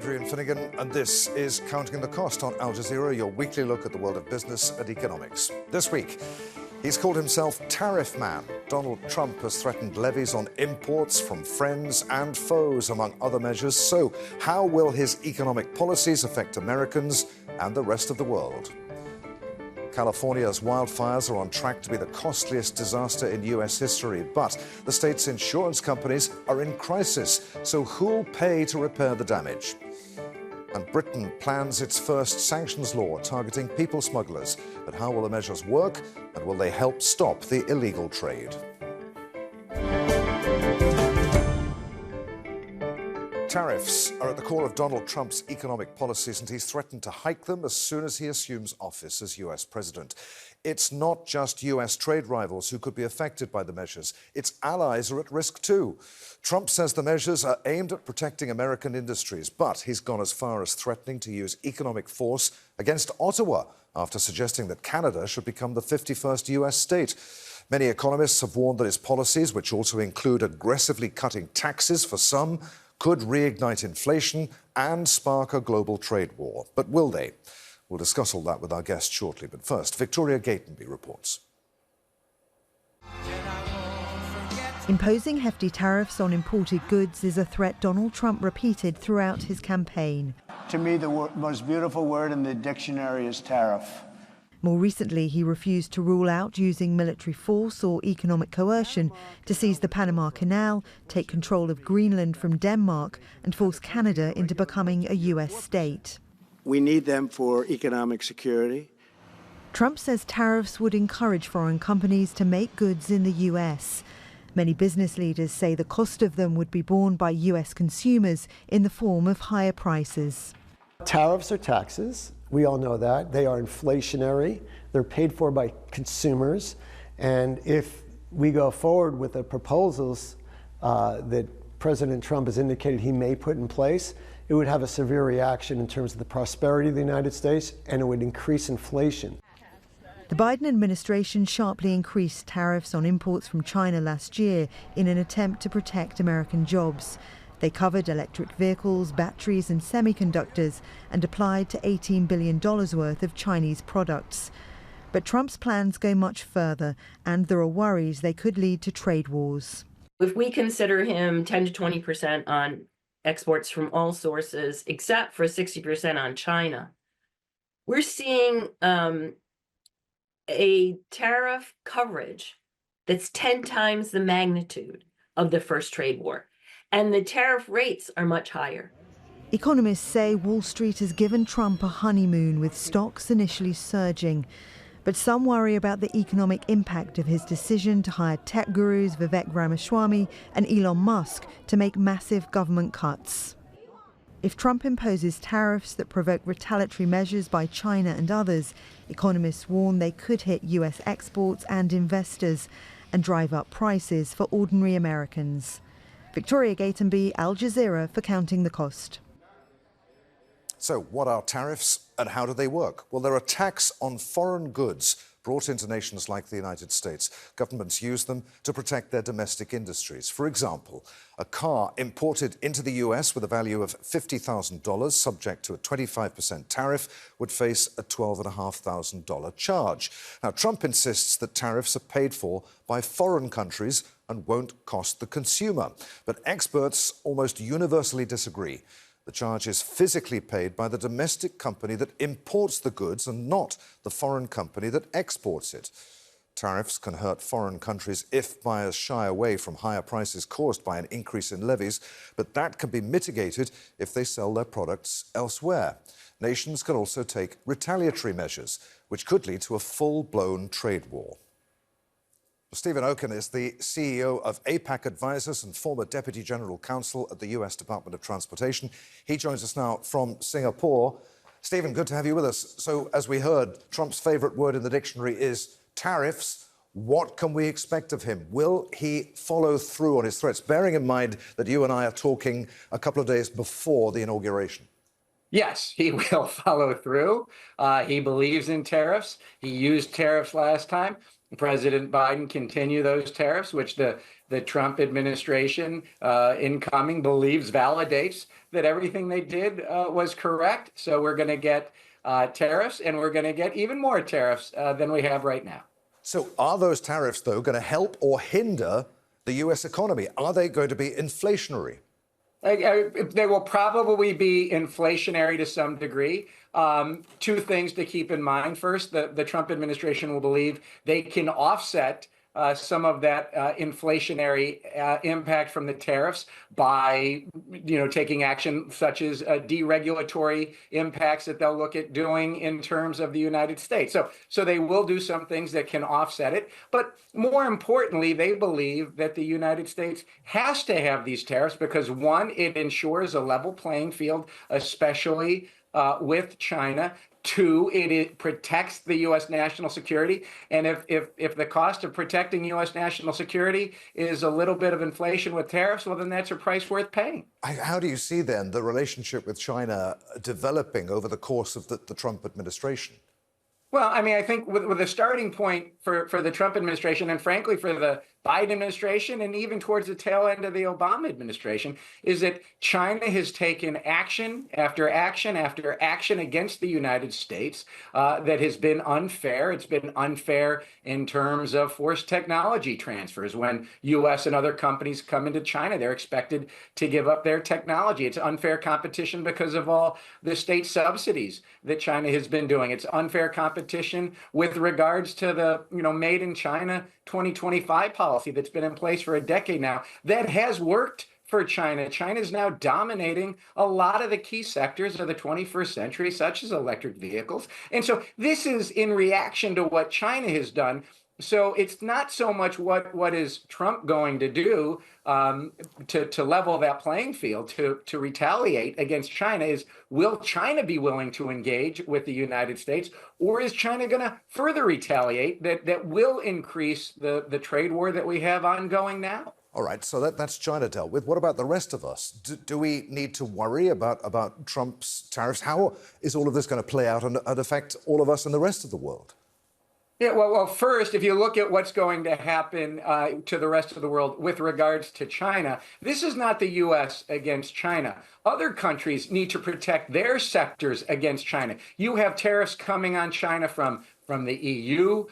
Adrian Finnegan, and this is Counting the Cost on Al Jazeera, your weekly look at the world of business and economics. This week, he's called himself Tariff Man. Donald Trump has threatened levies on imports from friends and foes, among other measures. So how will his economic policies affect Americans and the rest of the world? California's wildfires are on track to be the costliest disaster in U.S. history, but the state's insurance companies are in crisis. So who'll pay to repair the damage? And Britain plans its first sanctions law targeting people smugglers. But how will the measures work, and will they help stop the illegal trade? Tariffs are at the core of Donald Trump's economic policies, and he's threatened to hike them as soon as he assumes office as U.S. president. It's not just U.S. trade rivals who could be affected by the measures. Its allies are at risk too. Trump says the measures are aimed at protecting American industries, but he's gone as far as threatening to use economic force against Ottawa after suggesting that Canada should become the 51st U.S. state. Many economists have warned that his policies, which also include aggressively cutting taxes for some, could reignite inflation and spark a global trade war. But will they? We'll discuss all that with our guest shortly. But first, Victoria Gatenby reports. Imposing hefty tariffs on imported goods is a threat Donald Trump repeated throughout his campaign. To me, the most beautiful word in the dictionary is tariff. More recently, he refused to rule out using military force or economic coercion to seize the Panama Canal, take control of Greenland from Denmark, and force Canada into becoming a U.S. state. We need them for economic security. Trump says tariffs would encourage foreign companies to make goods in the U.S. Many business leaders say the cost of them would be borne by U.S. consumers in the form of higher prices. Tariffs are taxes. We all know that. They are inflationary. They're paid for by consumers. And if we go forward with the proposals that President Trump has indicated he may put in place, it would have a severe reaction in terms of the prosperity of the United States, and it would increase inflation. The Biden administration sharply increased tariffs on imports from China last year in an attempt to protect American jobs. They covered electric vehicles, batteries and semiconductors and applied to $18 billion worth of Chinese products. But Trump's plans go much further, and there are worries they could lead to trade wars. If we consider him 10 to 20% on exports from all sources, except for 60% on China, we're seeing a tariff coverage that's 10 times the magnitude of the first trade war. And the tariff rates are much higher. Economists say Wall Street has given Trump a honeymoon, with stocks initially surging. But some worry about the economic impact of his decision to hire tech gurus Vivek Ramaswamy and Elon Musk to make massive government cuts. If Trump imposes tariffs that provoke retaliatory measures by China and others, economists warn they could hit U.S. exports and investors and drive up prices for ordinary Americans. Victoria Gatenby, Al Jazeera, for Counting the Cost. So what are tariffs and how do they work? Well, they're a tax on foreign goods brought into nations like the United States. Governments use them to protect their domestic industries. For example, a car imported into the US with a value of $50,000, subject to a 25% tariff, would face a $12,500 charge. Now, Trump insists that tariffs are paid for by foreign countries and won't cost the consumer. But experts almost universally disagree. The charge is physically paid by the domestic company that imports the goods and not the foreign company that exports it. Tariffs can hurt foreign countries if buyers shy away from higher prices caused by an increase in levies, but that can be mitigated if they sell their products elsewhere. Nations can also take retaliatory measures, which could lead to a full-blown trade war. Stephen Oaken is the CEO of APAC Advisors and former Deputy General Counsel at the US Department of Transportation. He joins us now from Singapore. Stephen, good to have you with us. So, as we heard, Trump's favourite word in the dictionary is tariffs. What can we expect of him? Will he follow through on his threats, bearing in mind that you and I are talking a couple of days before the inauguration? Yes, he will follow through. He believes in tariffs. He used tariffs last time. President Biden continue those tariffs, which the the Trump administration incoming believes validates that everything they did was correct. So we're going to get tariffs, and we're going to get even more tariffs than we have right now. So are those tariffs, though, going to help or hinder the US economy? Are they going to be inflationary? They will probably be inflationary to some degree. Two things to keep in mind. First, the Trump administration will believe they can offset some of that inflationary impact from the tariffs by, taking action such as deregulatory impacts that they'll look at doing in terms of the United States. So they will do some things that can offset it. But more importantly, they believe that the United States has to have these tariffs because, one, it ensures a level playing field, especially with China. Two, it protects the U.S. national security. And if the cost of protecting U.S. national security is a little bit of inflation with tariffs, well, then that's a price worth paying. How do you see, then, the relationship with China developing over the course of the Trump administration? Well, I mean, I think with the starting point for the Trump administration, and frankly for the Biden administration, and even towards the tail end of the Obama administration, is that China has taken action after action after action against the United States that has been unfair. It's been unfair in terms of forced technology transfers. When U.S. and other companies come into China, they're expected to give up their technology. It's unfair competition because of all the state subsidies that China has been doing. It's unfair competition with regards to the Made in China 2025 policy that's been in place for a decade now. That has worked for China. China is now dominating a lot of the key sectors of the 21st century, such as electric vehicles. And so this is in reaction to what China has done. So it's not so much what is Trump going to do to level that playing field, to retaliate against China, is will China be willing to engage with the United States, or is China going to further retaliate that will increase the trade war that we have ongoing now? All right, so that's China dealt with. What about the rest of us? Do we need to worry about Trump's tariffs? How is all of this going to play out and affect all of us and the rest of the world? Yeah, well, first, if you look at what's going to happen to the rest of the world with regards to China, this is not the U.S. against China. Other countries need to protect their sectors against China. You have tariffs coming on China from the EU,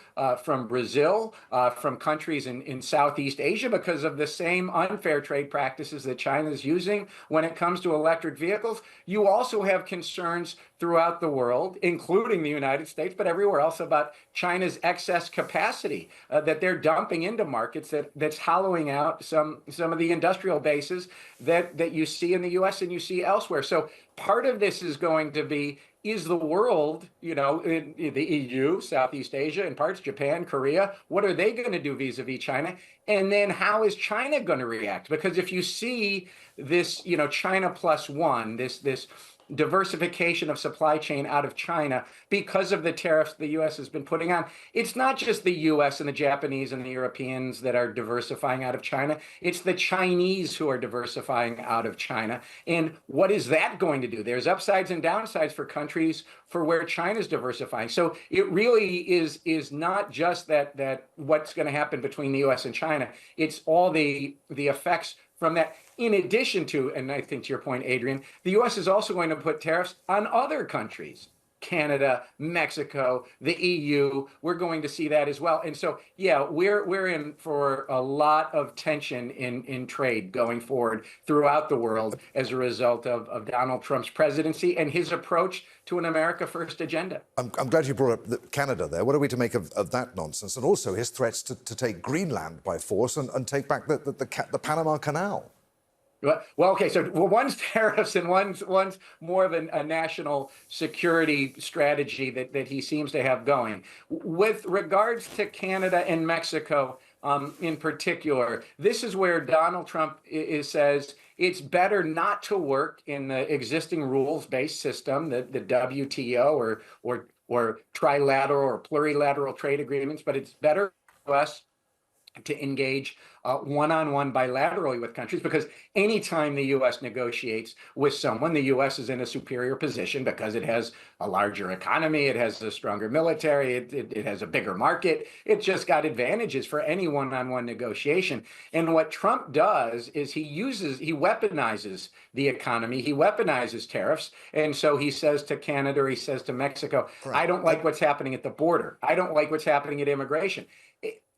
from Brazil, from countries in Southeast Asia because of the same unfair trade practices that China is using when it comes to electric vehicles. You also have concerns throughout the world, including the United States, but everywhere else, about China's excess capacity that they're dumping into markets that's hollowing out some of the industrial bases that you see in the U.S. and you see elsewhere. So part of this is going to be, is the world, in the EU, Southeast Asia, in parts Japan, Korea, what are they going to do vis-a-vis China? And then how is China going to react? Because if you see this, China plus one, this diversification of supply chain out of China because of the tariffs the U.S. has been putting on. It's not just the U.S. and the Japanese and the Europeans that are diversifying out of China. It's the Chinese who are diversifying out of China. And what is that going to do? There's upsides and downsides for countries for where China's diversifying. So it really is not just that what's going to happen between the U.S. and China. It's all the effects from that. In addition to, and I think to your point, Adrian, the U.S. is also going to put tariffs on other countries, Canada, Mexico, the EU. We're going to see that as well. And so, yeah, we're in for a lot of tension in trade going forward throughout the world as a result of Donald Trump's presidency and his approach to an America First agenda. I'm glad you brought up Canada there. What are we to make of that nonsense? And also his threats to take Greenland by force and take back the Panama Canal. Well, okay, so one's tariffs and one's more of a national security strategy that he seems to have going. With regards to Canada and Mexico in particular, this is where Donald Trump says it's better not to work in the existing rules-based system, the WTO or trilateral or plurilateral trade agreements, but it's better for us to engage one-on-one bilaterally with countries, because anytime the U.S. negotiates with someone, the U.S. is in a superior position because it has a larger economy, it has a stronger military, it has a bigger market. It's just got advantages for any one-on-one negotiation. And what Trump does is he weaponizes the economy, he weaponizes tariffs. And so he says to Canada, or he says to Mexico, I don't like what's happening at the border. I don't like what's happening at immigration.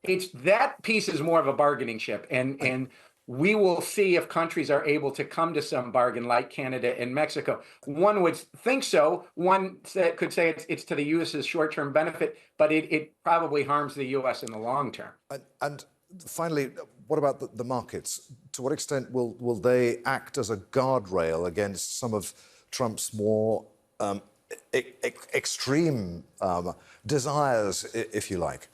It's that piece is more of a bargaining chip, and we will see if countries are able to come to some bargain like Canada and Mexico. One would think so. One could say it's to the U.S.'s short-term benefit, but it probably harms the U.S. in the long term. And finally, what about the markets? To what extent will they act as a guardrail against some of Trump's more extreme desires, if you like?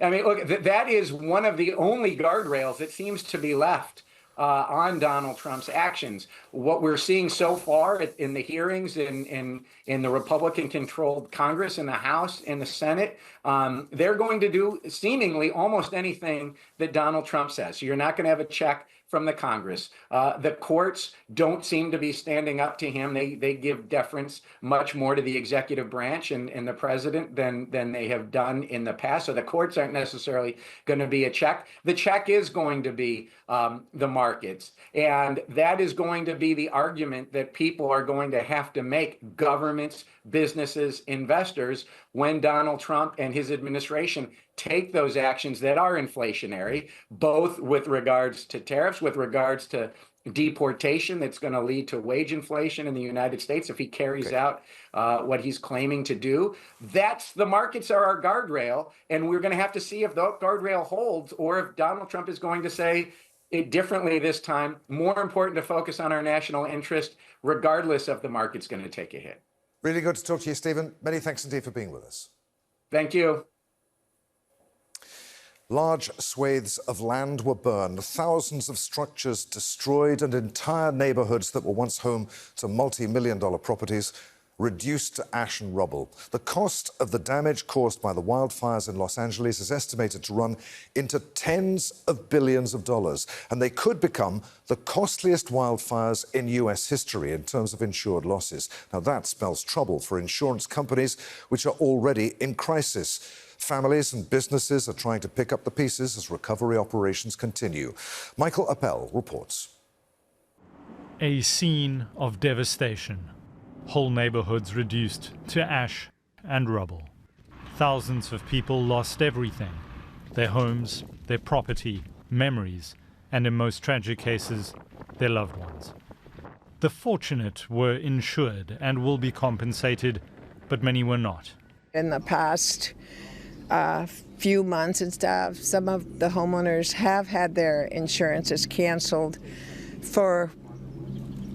I mean, look, that is one of the only guardrails that seems to be left on Donald Trump's actions. What we're seeing so far in the hearings in the Republican-controlled Congress, in the House, in the Senate, they're going to do seemingly almost anything that Donald Trump says. So you're not going to have a check from the Congress. The courts don't seem to be standing up to him. They give deference much more to the executive branch and the president than they have done in the past. So the courts aren't necessarily going to be a check. The check is going to be the markets. And that is going to be the argument that people are going to have to make, governments, businesses, investors, when Donald Trump and his administration take those actions that are inflationary, both with regards to tariffs, with regards to deportation that's going to lead to wage inflation in the United States if he carries out what he's claiming to do. The markets are our guardrail, and we're going to have to see if the guardrail holds, or if Donald Trump is going to say it differently this time. More important to focus on our national interest, regardless of the market's going to take a hit. Really good to talk to you, Stephen. Many thanks indeed for being with us. Thank you. Large swathes of land were burned, thousands of structures destroyed, and entire neighbourhoods that were once home to multi-million-dollar properties reduced to ash and rubble. The cost of the damage caused by the wildfires in Los Angeles is estimated to run into tens of billions of dollars, and they could become the costliest wildfires in US history in terms of insured losses. Now, that spells trouble for insurance companies, which are already in crisis. Families and businesses are trying to pick up the pieces as recovery operations continue. Michael Appel reports. A scene of devastation. Whole neighborhoods reduced to ash and rubble. Thousands of people lost everything: their homes, their property, memories, and in most tragic cases, their loved ones. The fortunate were insured and will be compensated, but many were not. In the past few months and stuff, some of the homeowners have had their insurances canceled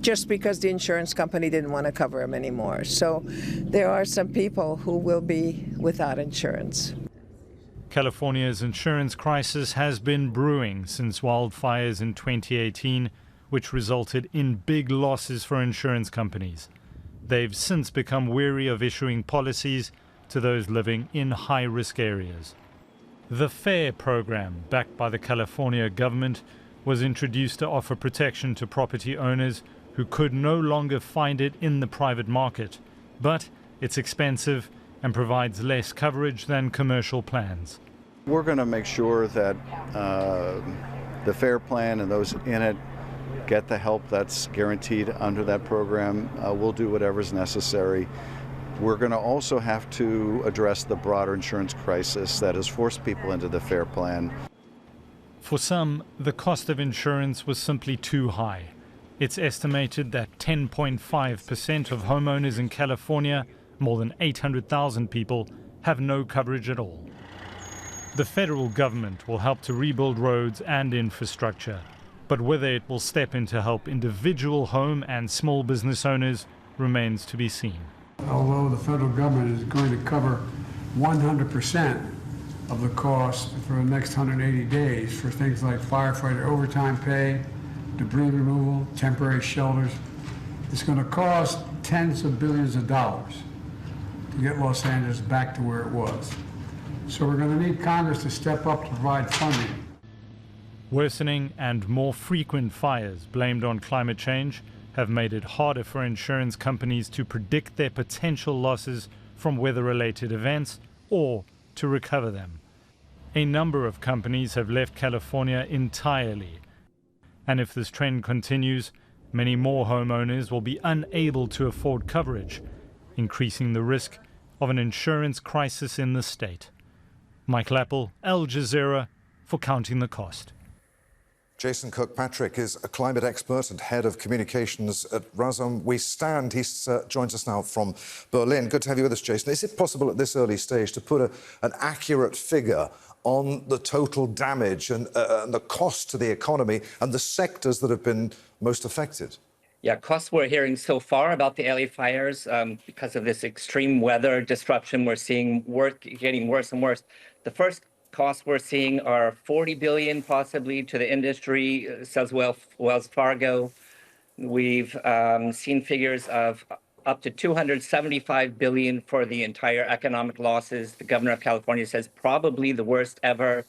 just because the insurance company didn't want to cover them anymore. So there are some people who will be without insurance. California's insurance crisis has been brewing since wildfires in 2018, which resulted in big losses for insurance companies. They've since become wary of issuing policies to those living in high-risk areas. The FAIR program, backed by the California government, was introduced to offer protection to property owners who could no longer find it in the private market. But it's expensive and provides less coverage than commercial plans. We're going to make sure that the FAIR plan and those in it get the help that's guaranteed under that program. We'll do whatever's necessary. We're going to also have to address the broader insurance crisis that has forced people into the FAIR plan. For some, the cost of insurance was simply too high. It's estimated that 10.5% of homeowners in California, more than 800,000 people, have no coverage at all. The federal government will help to rebuild roads and infrastructure, but whether it will step in to help individual home and small business owners remains to be seen. Although the federal government is going to cover 100% of the cost for the next 180 days for things like firefighter overtime pay, debris removal, temporary shelters, it's going to cost tens of billions of dollars to get Los Angeles back to where it was. So we're going to need Congress to step up to provide funding. Worsening and more frequent fires blamed on climate change have made it harder for insurance companies to predict their potential losses from weather-related events or to recover them. A number of companies have left California entirely. And if this trend continues, many more homeowners will be unable to afford coverage, increasing the risk of an insurance crisis in the state. Michael Apple, Al Jazeera, for Counting the Cost. Jason Kirkpatrick is a climate expert and head of communications at Razom. We stand. He joins us now from Berlin. Good to have you with us, Jason. Is it possible at this early stage to put an accurate figure on the total damage and the cost to the economy and the sectors that have been most affected? Yeah, costs we're hearing so far about the LA fires because of this extreme weather disruption we're seeing getting worse and worse. The first costs we're seeing are $40 billion possibly to the industry, says Wells Fargo. We've seen figures of up to $275 billion for the entire economic losses. The governor of California says probably the worst ever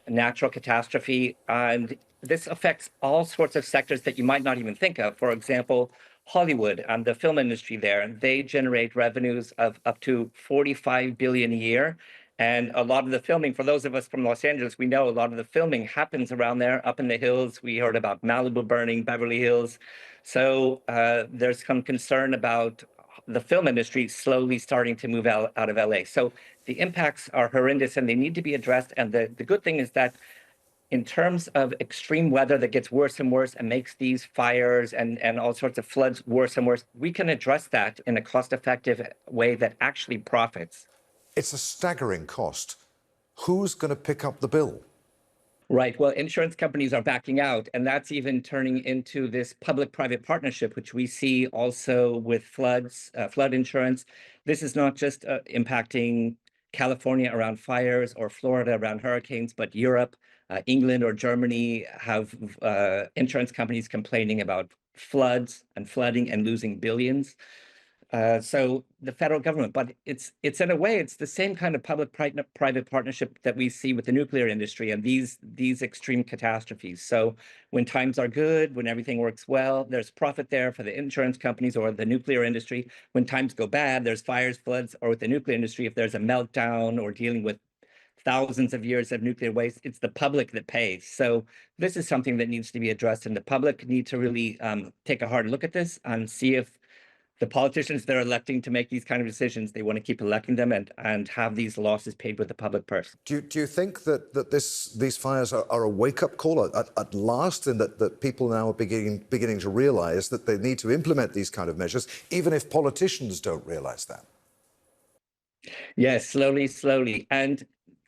natural catastrophe. And this affects all sorts of sectors that you might not even think of. For example, Hollywood and the film industry there, they generate revenues of up to $45 billion a year. And a lot of the filming, for those of us from Los Angeles, we know a lot of the filming happens around there, up in the hills. We heard about Malibu burning, Beverly Hills. So there's some concern about the film industry slowly starting to move out of LA. So the impacts are horrendous and they need to be addressed. And the good thing is that in terms of extreme weather that gets worse and worse and makes these fires and all sorts of floods worse and worse, we can address that in a cost-effective way that actually profits. It's a staggering cost. Who's going to pick up the bill? Right. Well, insurance companies are backing out, and that's even turning into this public-private partnership, which we see also with flood insurance. This is not just impacting California around fires or Florida around hurricanes, but Europe, England or Germany have insurance companies complaining about floods and flooding and losing billions. So the federal government, but it's in a way, it's the same kind of public-private partnership that we see with the nuclear industry and these extreme catastrophes. So when times are good, when everything works well, there's profit there for the insurance companies or the nuclear industry. When times go bad, there's fires, floods, or with the nuclear industry, if there's a meltdown or dealing with thousands of years of nuclear waste, it's the public that pays. So this is something that needs to be addressed, and the public need to really take a hard look at this and see if the politicians they're electing to make these kind of decisions, they want to keep electing them and have these losses paid with the public purse. Do you think that these fires are a wake-up call at last, and that people now are beginning to realise that they need to implement these kind of measures, even if politicians don't realise that? Yes, slowly. And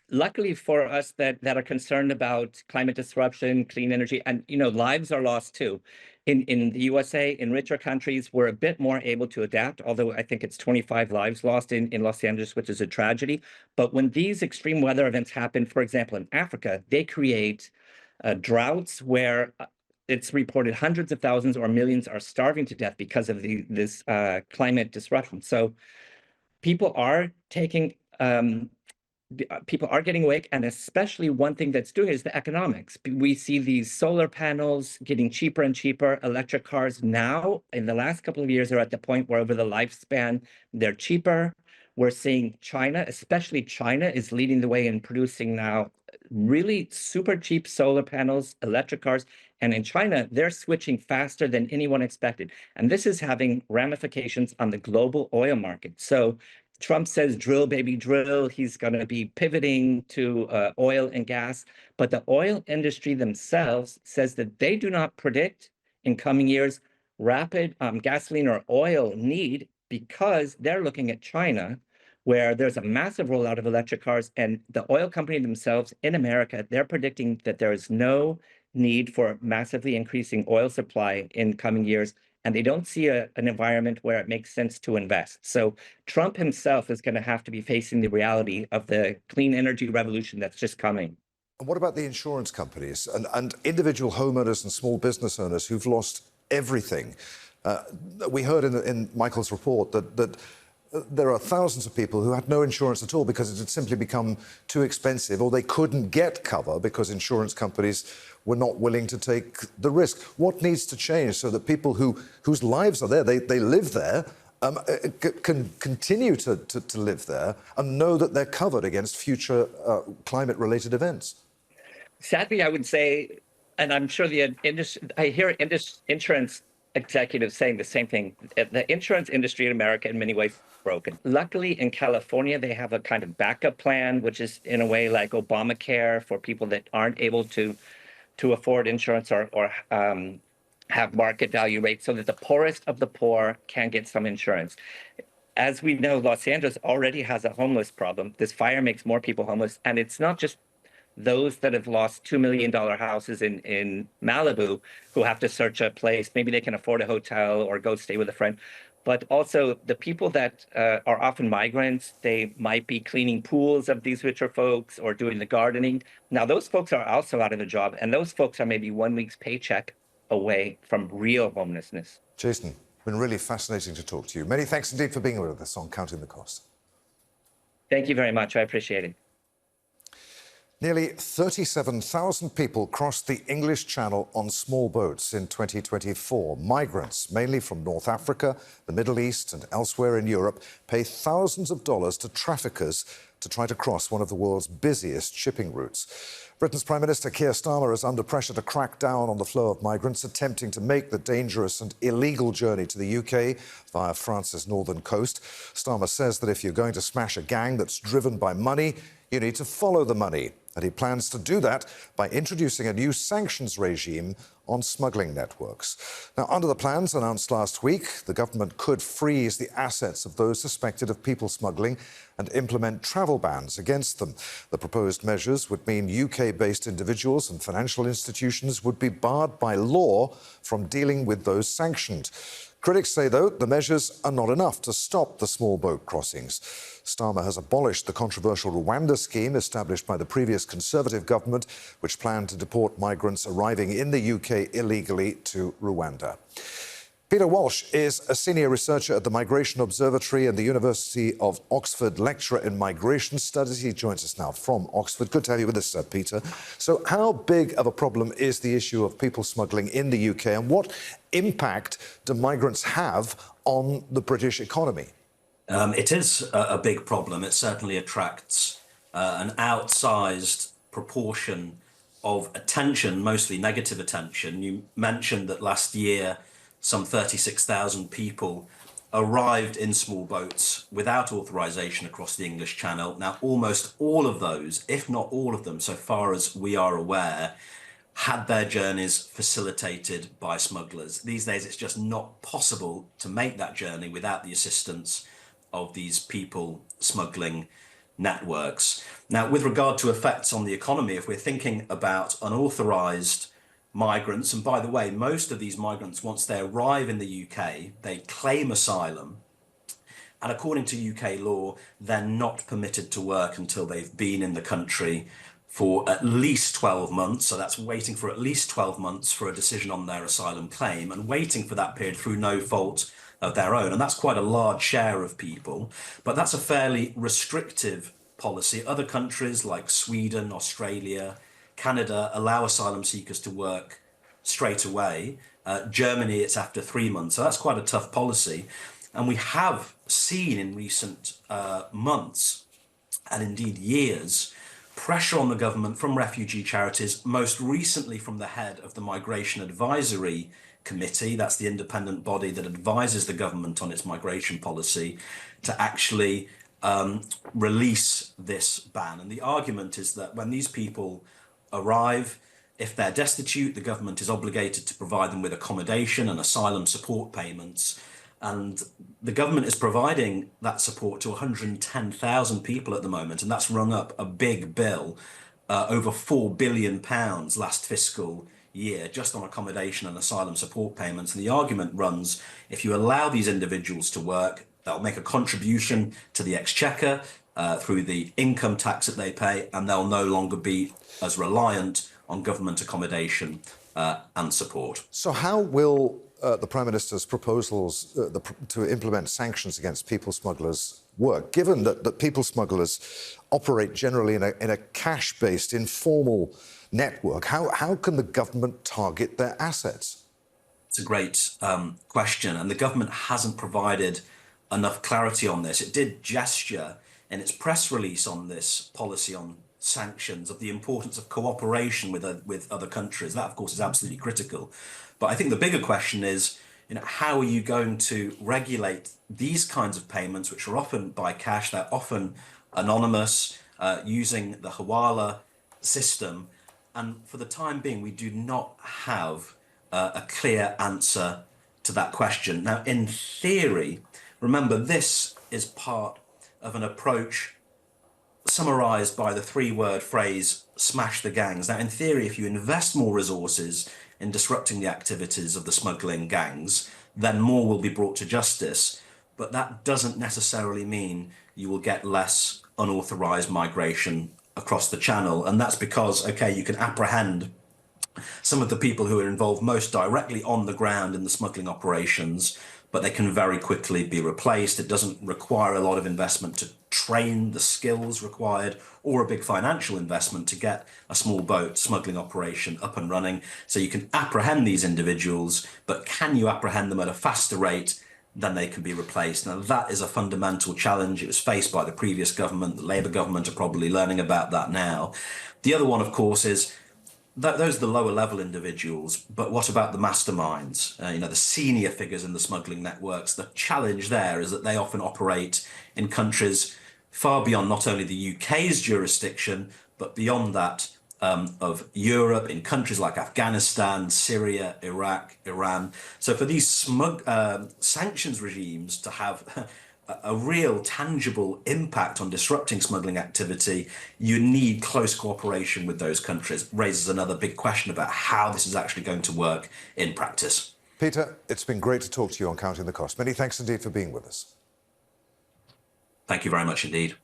luckily for us that are concerned about climate disruption, clean energy, and lives are lost too. In the USA, in richer countries, we're a bit more able to adapt, although I think it's 25 lives lost in Los Angeles, which is a tragedy. But when these extreme weather events happen, for example, in Africa, they create droughts where it's reported hundreds of thousands or millions are starving to death because of this climate disruption. So people are taking people are getting awake, and especially one thing that's doing is the economics. We see these solar panels getting cheaper and cheaper. Electric cars now, in the last couple of years, are at the point where over the lifespan, they're cheaper. We're seeing China, especially China, is leading the way in producing now really super cheap solar panels, electric cars. And in China, they're switching faster than anyone expected. And this is having ramifications on the global oil market. So Trump says, drill, baby, drill. He's going to be pivoting to oil and gas. But the oil industry themselves says that they do not predict in coming years rapid gasoline or oil need, because they're looking at China, where there's a massive rollout of electric cars. And the oil company themselves in America, they're predicting that there is no need for massively increasing oil supply in coming years. And they don't see an environment where it makes sense to invest. So Trump himself is going to have to be facing the reality of the clean energy revolution that's just coming. And what about the insurance companies and individual homeowners and small business owners who've lost everything? We heard in Michael's report that there are thousands of people who had no insurance at all because it had simply become too expensive, or they couldn't get cover because insurance companies were not willing to take the risk. What needs to change so that people whose lives are there, they live there, can continue to live there and know that they're covered against future climate-related events? Sadly, I would say, and I'm sure I hear insurance executives saying the same thing. The insurance industry in America, in many ways, broken. Luckily, in California, they have a kind of backup plan, which is in a way like Obamacare for people that aren't able to afford insurance or have market value rates, so that the poorest of the poor can get some insurance. As we know, Los Angeles already has a homeless problem. This fire makes more people homeless, and it's not just those that have lost $2 million houses in Malibu who have to search a place. Maybe they can afford a hotel or go stay with a friend. But also the people that are often migrants, they might be cleaning pools of these richer folks or doing the gardening. Now, those folks are also out of a job, and those folks are maybe 1 week's paycheck away from real homelessness. Jason, been really fascinating to talk to you. Many thanks indeed for being with us on Counting the Cost. Thank you very much. I appreciate it. Nearly 37,000 people crossed the English Channel on small boats in 2024. Migrants, mainly from North Africa, the Middle East and elsewhere in Europe, pay thousands of dollars to traffickers to try to cross one of the world's busiest shipping routes. Britain's Prime Minister Keir Starmer is under pressure to crack down on the flow of migrants attempting to make the dangerous and illegal journey to the UK via France's northern coast. Starmer says that if you're going to smash a gang that's driven by money, you need to follow the money. And he plans to do that by introducing a new sanctions regime on smuggling networks. Now, under the plans announced last week, the government could freeze the assets of those suspected of people smuggling and implement travel bans against them. The proposed measures would mean UK-based individuals and financial institutions would be barred by law from dealing with those sanctioned. Critics say, though, the measures are not enough to stop the small boat crossings. Starmer has abolished the controversial Rwanda scheme established by the previous Conservative government, which planned to deport migrants arriving in the UK illegally to Rwanda. Peter Walsh is a senior researcher at the Migration Observatory and the University of Oxford, lecturer in migration studies. He joins us now from Oxford. Good to have you with us, Peter. So how big of a problem is the issue of people smuggling in the UK, and what impact do migrants have on the British economy? It is a big problem. It certainly attracts an outsized proportion of attention, mostly negative attention. You mentioned that last year some 36,000 people arrived in small boats without authorization across the English Channel. Now, almost all of those, if not all of them, so far as we are aware, had their journeys facilitated by smugglers. These days, it's just not possible to make that journey without the assistance of these people smuggling networks. Now, with regard to effects on the economy, if we're thinking about unauthorized migrants, and by the way, most of these migrants, once they arrive in the UK, they claim asylum, and according to UK law, they're not permitted to work until they've been in the country for at least 12 months. So that's waiting for at least 12 months for a decision on their asylum claim, and waiting for that period through no fault of their own. And that's quite a large share of people, but that's a fairly restrictive policy. Other countries like Sweden, Australia, Canada allow asylum seekers to work straight away. Germany, it's after 3 months. So that's quite a tough policy. And we have seen in recent months, and indeed years, pressure on the government from refugee charities, most recently from the head of the Migration Advisory Committee, that's the independent body that advises the government on its migration policy, to actually release this ban. And the argument is that when these people arrive, if they're destitute, the government is obligated to provide them with accommodation and asylum support payments. And the government is providing that support to 110,000 people at the moment, and that's rung up a big bill, over £4 billion last fiscal year, just on accommodation and asylum support payments. And the argument runs, if you allow these individuals to work, they'll make a contribution to the exchequer through the income tax that they pay, and they'll no longer be as reliant on government accommodation and support. So how will the Prime Minister's proposals to implement sanctions against people smugglers work, given that people smugglers operate generally in a cash-based, informal network? How can the government target their assets? It's a great question, and the government hasn't provided enough clarity on this. It did gesture in its press release on this policy on sanctions of the importance of cooperation with other countries. That, of course, is absolutely critical. But I think the bigger question is, how are you going to regulate these kinds of payments, which are often by cash, they're often anonymous, using the Hawala system? And for the time being, we do not have a clear answer to that question. Now, in theory, remember, this is part of an approach summarized by the three-word phrase, smash the gangs. Now, in theory, if you invest more resources in disrupting the activities of the smuggling gangs, then more will be brought to justice. But that doesn't necessarily mean you will get less unauthorized migration across the channel. And that's because, okay, you can apprehend some of the people who are involved most directly on the ground in the smuggling operations, but they can very quickly be replaced. It doesn't require a lot of investment to train the skills required or a big financial investment to get a small boat smuggling operation up and running. So you can apprehend these individuals, but can you apprehend them at a faster rate than they can be replaced? Now, that is a fundamental challenge. It was faced by the previous government. The Labour government are probably learning about that now. The other one, of course, is those are the lower level individuals, but what about the masterminds, the senior figures in the smuggling networks? The challenge there is that they often operate in countries far beyond not only the UK's jurisdiction, but beyond that of Europe, in countries like Afghanistan, Syria, Iraq, Iran. So for these sanctions regimes to have a real tangible impact on disrupting smuggling activity, you need close cooperation with those countries. Raises another big question about how this is actually going to work in practice. Peter, it's been great to talk to you on Counting the Cost. Many thanks indeed for being with us. Thank you very much indeed.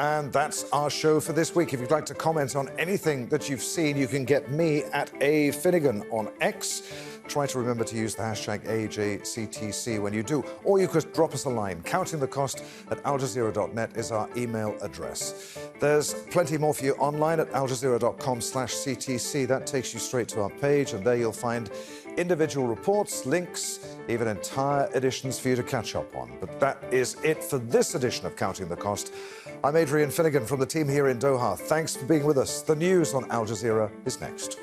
And that's our show for this week. If you'd like to comment on anything that you've seen, you can get me at A Finnegan on X. Try to remember to use the hashtag AJCTC when you do. Or you could drop us a line. countingthecost@aljazeera.net is our email address. There's plenty more for you online at aljazeera.com/CTC. That takes you straight to our page, and there you'll find individual reports, links, even entire editions for you to catch up on. But that is it for this edition of Counting the Cost. I'm Adrian Finnegan from the team here in Doha. Thanks for being with us. The news on Al Jazeera is next.